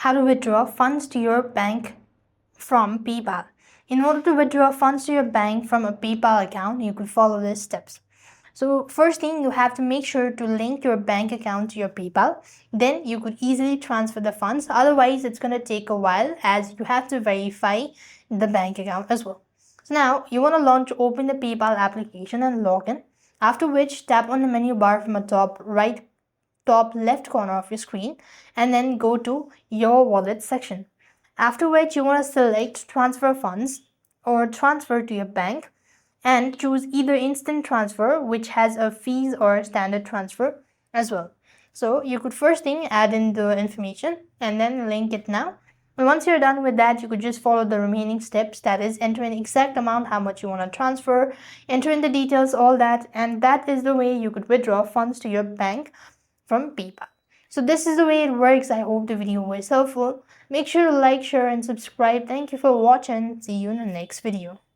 how to withdraw funds to your bank from PayPal. In order to withdraw funds to your bank from a PayPal account, you could follow these steps. So first thing, you have to make sure to link your bank account to your PayPal. Then you could easily transfer the funds. Otherwise, it's going to take a while as you have to verify the bank account as well. So now you want to open the PayPal application and log in. After which, tap on the menu bar from the top left corner of your screen and then go to your wallet section. After which, you want to select transfer funds or transfer to your bank and choose either instant transfer, which has a fees, or standard transfer as well. So you could first thing add in the information and then link it now. And once you're done with that, you could just follow the remaining steps, that is enter an exact amount, how much you want to transfer, enter in the details, all that, and that is the way you could withdraw funds to your bank from PayPal. So this is the way it works. I hope the video was helpful. Make sure to like, share and subscribe. Thank you for watching. See you in the next video.